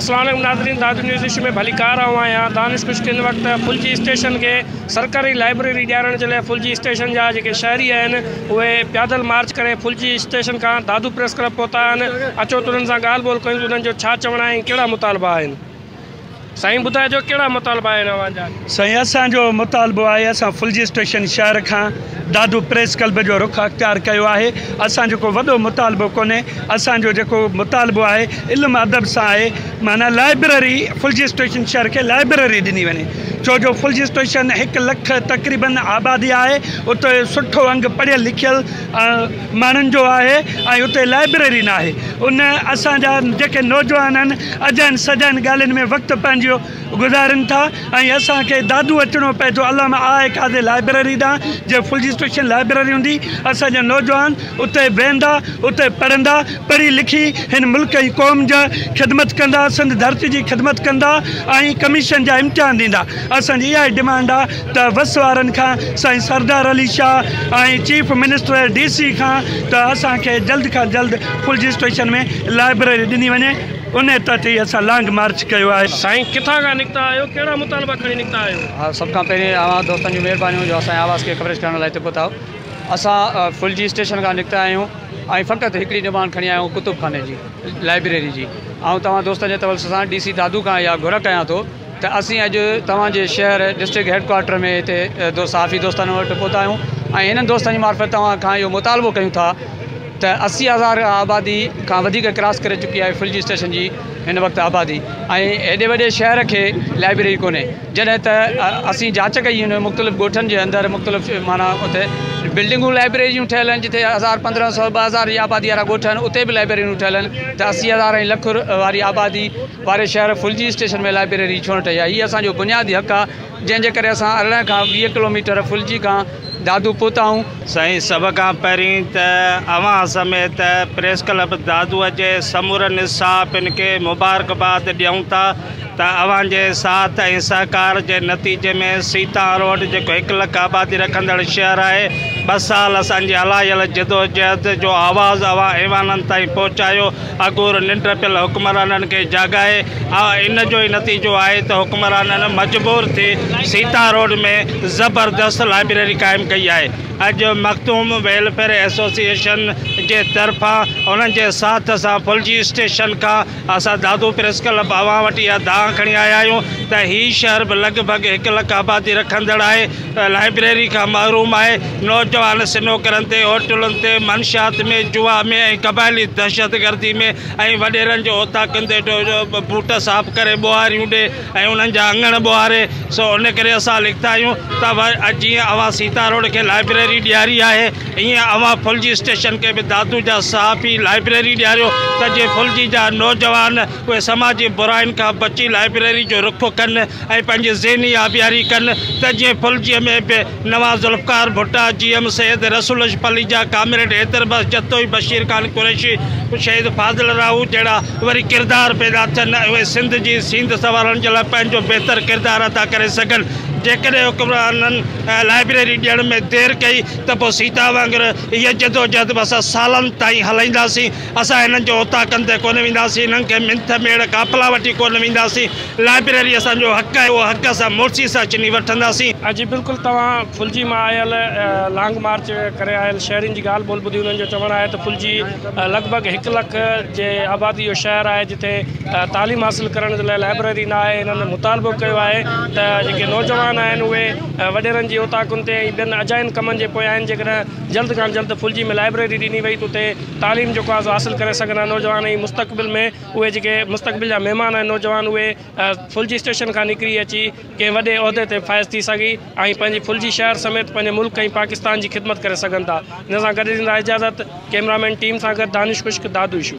अस्सलाम वालेकुम नाज़रीन, दादू न्यूज़ इशू में भली कार आऊँ आहियां। दानिश कुछ किन वक्त फुलजी स्टेशन के सरकारी लाइब्रेरी ॾियारण जे लाइ फुलजी स्टेशन जा जेके शहरी आहिनि उहे पैदल मार्च करे फुलजी स्टेशन खां दादू प्रेस क्लब पहुता आहिनि। अचो त उन्हनि सां ॻाल्हि ॿोल कयूं, उन्हनि जो छा चवणु आहे, कहिड़ा मुतालबा आहिनि। साईं ॿुधाइजो कहिड़ा मुतालबा आहिनि अव्हांजा। साईं असांजो मुतालबो आहे, असां फुलजी स्टेशन शहर खां दादू प्रेस क्लब जो रुख अख्तियार कयो आहे। असां जेको वॾो मुतालबो कोन्हे, असांजो जेको मुतालबो आहे इल्मु अदब सां आहे, माना लाइब्रेरी फुलजी स्टेशन शहर खे लाइब्रेरी ॾिनी वञे। छो जो फुलजी स्टेशन 1 लख तक़रीबन आबादी आहे, उते सुठो अंग पढ़ियल लिखियल माण्हुनि जो आहे ऐं उते लाइब्रेरी न आहे। उन असांजा जेके नौजवान आहिनि अजनि सजनि ॻाल्हियुनि में वक़्तु पंहिंजो गुज़ारनि था ऐं असांखे दादू अचिणो पए थो अलामा आहे काज़े लाइब्रेरी ॾांहुं। जे फुलजी स्टेशन लाइब्रेरी हूंदी, असांजा नौजवान उते वेंदा, उते पढ़ंदा, पढ़ी लिखी हिन मुल्क जी क़ौम जा ख़िदमत कंदा, सिंध धरती जी ख़िदमत कंदा ऐं कमीशन जा इम्तिहान ॾींदा। असांजी इहा ई डिमांड आहे त वस वारनि खां साईं सरदार अली शाह ऐं चीफ मिनिस्टर DC खां त असांखे जल्द खां जल्द फुलजी स्टेशन में लाइब्रेरी ॾिनी वञे। उन तहत असां लॉन्ग मार्च कयो आहे। साईं किथां खां निकिता आहियो, कहिड़ा मुतालबा खणी निकिता आहियो? हाँ, सब खां पहिरीं अवां दोस्तनि जी महिरबानी जो असांजे आवाज़ खे कवरेज करण लाइ हिते पहुता आहियो। असां फुलजी स्टेशन खां निकिता आहियूं ऐं फ़क़ति हिकिड़ी डिमांड खणी आहियूं कुतुब खाने जी लाइब्रेरी जी। ऐं तव्हां दोस्तनि जे तवल सां DC दादू खां इहा घुर कयां थो त असीं अॼु तव्हांजे शहर डिस्ट्रिक्ट हेडक्वार्टर में हिते साफ़ी दोस्तनि वटि पहुता आहियूं ऐं हिननि दोस्तनि जी मार्फत तव्हां खां इहो मुतालबो कयूं था त 80,000 आबादी खां वधीक क्रॉस करे चुकी आहे फुलजी स्टेशन जी हिन वक़्तु आबादी। ऐं एॾे वॾे शहर खे लाइब्रेरी कोन्हे, जॾहिं त असीं जांच कई हुन मुख़्तलिफ़ ॻोठनि जे अंदरि मुख़्तलिफ़ माना उते बिल्डिंगूं लाइब्रेरियूं ठहियल आहिनि, जिते 1000, 1500, 2000 जी आबादी वारा ॻोठ आहिनि उते बि लाइब्रेरियूं ठहियल आहिनि। त 80,000 ऐं लख वारी आबादी वारे शहर फुलजी स्टेशन में लाइब्रेरी छो न ठही आहे। हीअ असांजो बुनियादी हक़ आहे, जंहिंजे करे असां 18 खां 20 किलोमीटर फुलजी खां दादू पहुता आहियूं। साईं सभ खां पहिरीं त अवां समेत प्रेस क्लब दादूअ जे समूरनि स्टाफ़ खे मुबारकबाद ॾियूं था त अवां जे साथ ऐं सहकार जे नतीजे में सीता रोड जेको 1 लख आबादी रखंदड़ शहर आहे, 2 साल असांजी हलायल जदोजहद जो आवाज़ु अवां ऐवाननि ताईं पहुचायो। अगूर निंड पियल हुक्मराननि खे जाॻाए इन जो ई नतीजो आहे त हुक्मराननि मजबूर थी सीता रोड में ज़बरदस्त लाइब्रेरी क़ाइमु कई आहे। अॼु मखदूम वेलफेयर एसोसिएशन जे तरफ़ां उन्हनि जे साथ सां फुलजी स्टेशन खां असां दादू प्रेस क्लब अवां वटि इहा दांह खणी आया आहियूं त हीउ शहर बि लॻभॻि 1 लख आबादी रखंदड़ आहे, लाइब्रेरी खां महरूम आहे। नौजवान सिनोकरनि ते, होटलुनि ते, मंशियात में, जुआ में ऐं क़बाइली दहशतगर्दी में ऐं वॾेरनि जो ओताकनि ते बूट साफ़ करे ॿुहारियूं ॾे ऐं उन्हनि जा अंगण ॿुहारे। सो उन करे असां लिखंदा आहियूं त जीअं अवां सीता रोड खे लाइब्रेरी ॾियारी आहे, ईअं अवां फुलजी स्टेशन के भी दादू जा सहाफ़ी लाइब्रेरी ॾियारियो त जे फुलजी जा नौजवान उहे समाजी बुराइनि खां बची लाइब्रेरी जो रुख कनि ऐं पंहिंजी ज़हनी आबियारी कनि। त जीअं फुलजीअ में बि नवाज़ ज़ुल्फ़िकार भुट्टा, GM सैयद रसूल पलीजा, कामरेड हैदरबस जतोई, बशीर खान कुरैशी, शहीद फाज़िल राहू जहिड़ा वरी किरदार पैदा थियनि, उहे सिंध जी सींध संवारण जे लाइ पंहिंजो बहितर किरदारु अदा करे सघनि। जेकॾहिं हुक्मराननि लाइब्रेरी ॾियण में देरि कई त पोइ सीता वांगुरु इहा जदोजहद बि असां सालनि ताईं हलाईंदासीं। असां हिननि जो ओताकनि ते कोन वेंदासीं, हिननि खे मिंथ मेड़ काफ़िला वठी कोन वेंदासीं। लाइब्रेरी असांजो हक़ आहे, उहो हक़ असां मुर्सी सां चिनी वठंदासीं। जी बिल्कुलु, तव्हां फुलजी मां आयल लॉन्ग मार्च करे आयल शहरनि जी ॻाल्हि ॿोल ॿुधी, उन्हनि जो चवणु आहे त फुलजी लॻभॻि 1 लख जे आबादी जो शहर आहे, जिते तालीम हासिल करण जे लाइ लाइब्रेरी न आहे। हिननि मुतालबो कयो आहे त जेके नौजवान आहिनि उहे वॾेरनि जी ओताकुनि ते ऐं ॿियनि अजाइनि कमनि जे पोयां आहिनि। जेकॾहिं जल्द खां जल्द फुलजी में लाइब्रेरी ॾिनी वई त उते तालीम जेको आहे हासिल करे सघंदा नौजवान, ऐं मुस्तक़बिल में उहे जेके मुस्तक़बिल जा महिमान आहिनि नौजवान, उहे फुलजी स्टेशन खां निकिरी अची कंहिं वॾे उहिदे ते फ़ाइज़ थी सघी ऐं पंहिंजी फुलजी शहर समेत पंहिंजे मुल्क ऐं पाकिस्तान जी ख़िदमत करे सघनि था। हिन सां गॾु ॾींदा इजाज़त कैमरामैन टीम सां गॾु दानिश कुश्क, दादू इशू।